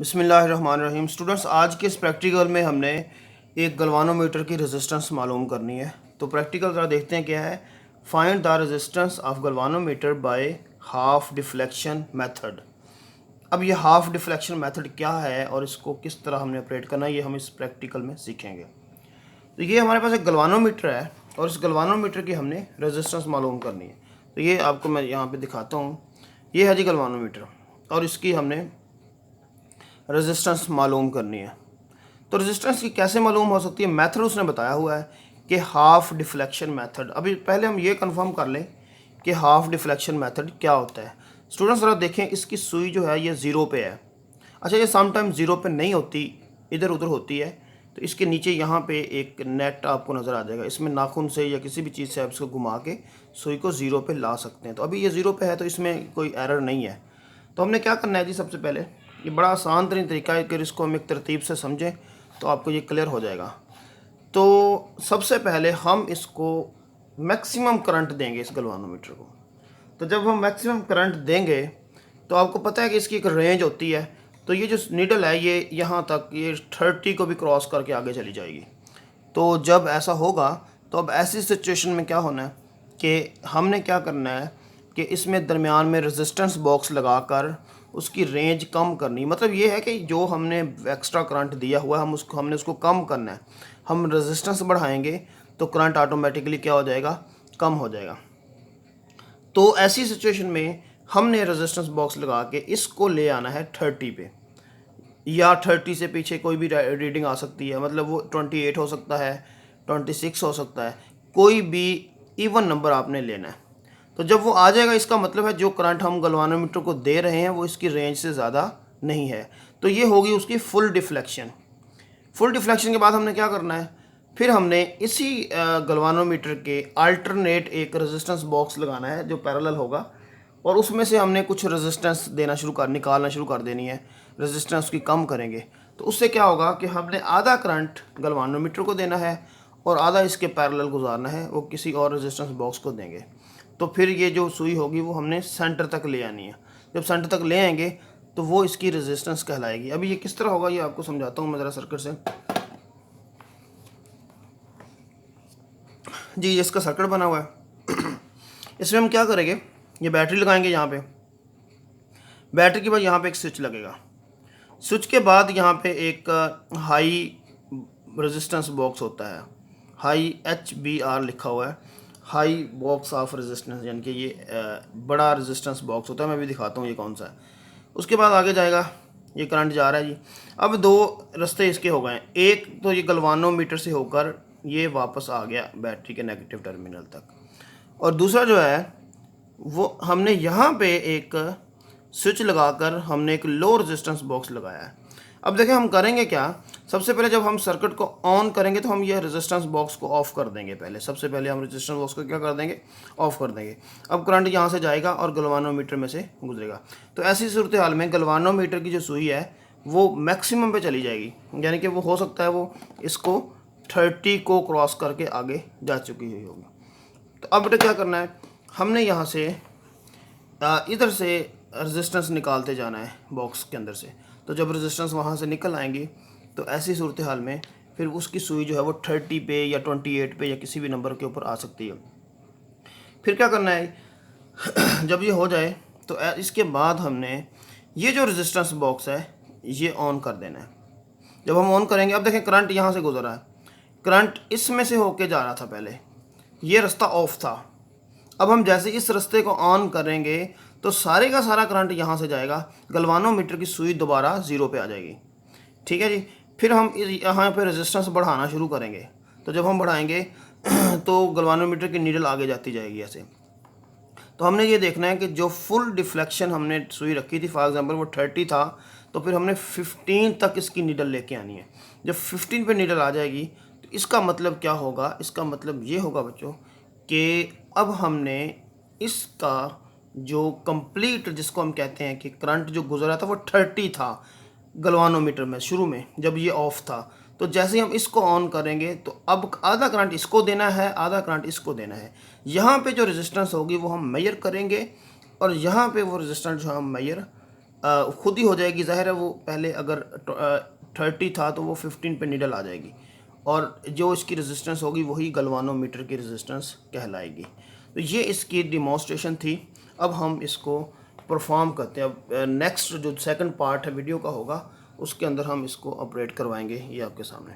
बिस्मिल्लाहिर्रहमानिर्रहीम। स्टूडेंट्स, आज के इस प्रैक्टिकल में हमने एक गलवानोमीटर की रेजिस्टेंस मालूम करनी है। तो प्रैक्टिकल ज़रा देखते हैं क्या है। Find the resistance of galvanometer by half deflection method. अब ये हाफ डिफ्लेक्शन मेथड क्या है और इसको किस तरह हमने ऑपरेट करना है, ये हम इस प्रैक्टिकल में सीखेंगे। तो ये हमारे पास एक गलवानोमीटर है और इस गलवानोमीटर की हमने रेजिस्टेंस मालूम करनी है। तो ये आपको मैं यहाँ पे दिखाता हूँ। ये है जी गलवानोमीटर और इसकी हमने रेजिस्टेंस मालूम करनी है। तो रेजिस्टेंस की कैसे मालूम हो सकती है, मेथड उसने बताया हुआ है कि हाफ डिफ्लेक्शन मेथड। अभी पहले हम ये कंफर्म कर लें कि हाफ डिफ्लेक्शन मेथड क्या होता है। स्टूडेंट्स ज़रा देखें, इसकी सुई जो है ये ज़ीरो पे है। अच्छा, ये समटाइम ज़ीरो पे नहीं होती, इधर उधर होती है। तो इसके नीचे यहाँ पे एक नेट आपको नज़र आ जाएगा, इसमें नाखून से या किसी भी चीज़ से आप इसको घुमा के सुई को ज़ीरो पे ला सकते हैं। तो अभी ये ज़ीरो पे है तो इसमें कोई एरर नहीं है। तो हमने क्या करना है जी, सबसे पहले ये बड़ा आसान तरीका है, अगर इसको हम एक तरतीब से समझें तो आपको ये क्लियर हो जाएगा। तो सबसे पहले हम इसको मैक्सिमम करंट देंगे इस गलवानोमीटर को। तो जब हम मैक्सिमम करंट देंगे तो आपको पता है कि इसकी एक रेंज होती है। तो ये जो नीडल है ये यहाँ तक, ये 30 को भी क्रॉस करके आगे चली जाएगी। तो जब ऐसा होगा तो अब ऐसी सिचुएशन में क्या होना है कि हमने क्या करना है कि इसमें दरमियान में रेजिस्टेंस बॉक्स लगाकर उसकी रेंज कम करनी। मतलब ये है कि जो हमने एक्स्ट्रा करंट दिया हुआ है हमने उसको कम करना है। हम रेजिस्टेंस बढ़ाएंगे तो करंट ऑटोमेटिकली क्या हो जाएगा, कम हो जाएगा। तो ऐसी सिचुएशन में हमने रेजिस्टेंस बॉक्स लगा के इसको ले आना है 30 पे, या 30 से पीछे कोई भी रीडिंग आ सकती है। मतलब वो 28 हो सकता है, 26 हो सकता है, कोई भी इवन नंबर आपने लेना है। तो जब वो आ जाएगा इसका मतलब है जो करंट हम गलवानोमीटर को दे रहे हैं वो इसकी रेंज से ज़्यादा नहीं है। तो ये होगी उसकी फुल डिफ्लेक्शन। फुल डिफ्लेक्शन के बाद हमने क्या करना है, फिर हमने इसी गलवानोमीटर के अल्टरनेट एक रेजिस्टेंस बॉक्स लगाना है जो पैरेलल होगा, और उसमें से हमने कुछ रेजिस्टेंस निकालना शुरू कर देनी है। रेजिस्टेंस की कम करेंगे तो उससे क्या होगा कि हमने आधा करंट गलवानोमीटर को देना है और आधा इसके पैरेलल गुजारना है, वो किसी और रेजिस्टेंस बॉक्स को देंगे। तो फिर ये जो सुई होगी वो हमने सेंटर तक ले आनी है। जब सेंटर तक ले आएंगे तो वो इसकी रेजिस्टेंस कहलाएगी। अभी ये किस तरह होगा ये आपको समझाता हूँ मैं ज़रा सर्किट से। जी, ये इसका सर्किट बना हुआ है। इसमें हम क्या करेंगे, ये बैटरी लगाएंगे यहाँ पे। बैटरी के बाद यहाँ पे एक स्विच लगेगा। स्विच के बाद यहाँ पे एक हाई रेजिस्टेंस बॉक्स होता है, हाई HBR लिखा हुआ है, हाई बॉक्स ऑफ रेजिस्टेंस, यानी कि ये बड़ा रेजिस्टेंस बॉक्स होता है। मैं भी दिखाता हूँ ये कौन सा है। उसके बाद आगे जाएगा, ये करंट जा रहा है जी। अब दो रास्ते इसके हो गए हैं, एक तो ये गलवानोमीटर से होकर ये वापस आ गया बैटरी के नेगेटिव टर्मिनल तक, और दूसरा जो है वो हमने यहाँ पे एक स्विच लगाकर हमने एक लो रेजिस्टेंस बॉक्स लगाया है। अब देखें हम करेंगे क्या, सबसे पहले जब हम सर्किट को ऑन करेंगे तो हम ये रेजिस्टेंस बॉक्स को ऑफ कर देंगे। सबसे पहले हम रेजिस्टेंस बॉक्स को क्या कर देंगे, ऑफ कर देंगे। अब करंट यहाँ से जाएगा और गलवानोमीटर में से गुजरेगा। तो ऐसी सूरत हाल में गलवानोमीटर की जो सुई है वो मैक्सिमम पे चली जाएगी, यानी कि वो हो सकता है वो इसको 30 को क्रॉस करके आगे जा चुकी हुई होगी। तो अब बेटा क्या करना है, हमने यहाँ से इधर से रेजिस्टेंस निकालते जाना है बॉक्स के अंदर से। तो जब रेजिस्टेंस वहाँ से निकल आएंगी तो ऐसी सूरत हाल में फिर उसकी सुई जो है वो 30 पे या 28 पे या किसी भी नंबर के ऊपर आ सकती है। फिर क्या करना है, जब ये हो जाए तो इसके बाद हमने ये जो रेजिस्टेंस बॉक्स है ये ऑन कर देना है। जब हम ऑन करेंगे, अब देखें करंट यहाँ से गुजरा है, करंट इसमें से होके जा रहा था, पहले ये रास्ता ऑफ था। अब हम जैसे इस रास्ते को ऑन करेंगे तो सारे का सारा करंट यहाँ से जाएगा, गलवानोमीटर की सुई दोबारा ज़ीरो पे आ जाएगी। ठीक है जी। फिर हम यहाँ पे रेजिस्टेंस बढ़ाना शुरू करेंगे। तो जब हम बढ़ाएंगे तो गलवानोमीटर की नीडल आगे जाती जाएगी ऐसे। तो हमने ये देखना है कि जो फुल डिफ्लेक्शन हमने सुई रखी थी, फॉर एग्जांपल वो 30 था, तो फिर हमने 15 तक इसकी नीडल लेके आनी है। जब 15 पे नीडल आ जाएगी तो इसका मतलब क्या होगा, इसका मतलब ये होगा बच्चों कि अब हमने इसका जो कंप्लीट, जिसको हम कहते हैं कि करंट जो गुजरा था वो 30 था गलवानोमीटर में शुरू में जब ये ऑफ था। तो जैसे ही हम इसको ऑन करेंगे तो अब आधा करंट इसको देना है, आधा करंट इसको देना है। यहाँ पे जो रेजिस्टेंस होगी वो हम मेजर करेंगे और यहाँ पे वो रेजिस्टेंस जो हम मेजर खुद ही हो जाएगी, ज़ाहिर है वो पहले अगर 30 था तो वो 15 पे नीडल आ जाएगी और जो इसकी रेजिस्टेंस होगी वही गलवानोमीटर की रेजिस्टेंस कहलाएगी। तो ये इसकी डिमॉन्स्ट्रेशन थी। अब हम इसको परफॉर्म करते हैं। अब नेक्स्ट जो सेकंड पार्ट है वीडियो का होगा उसके अंदर हम इसको ऑपरेट करवाएंगे, ये आपके सामने।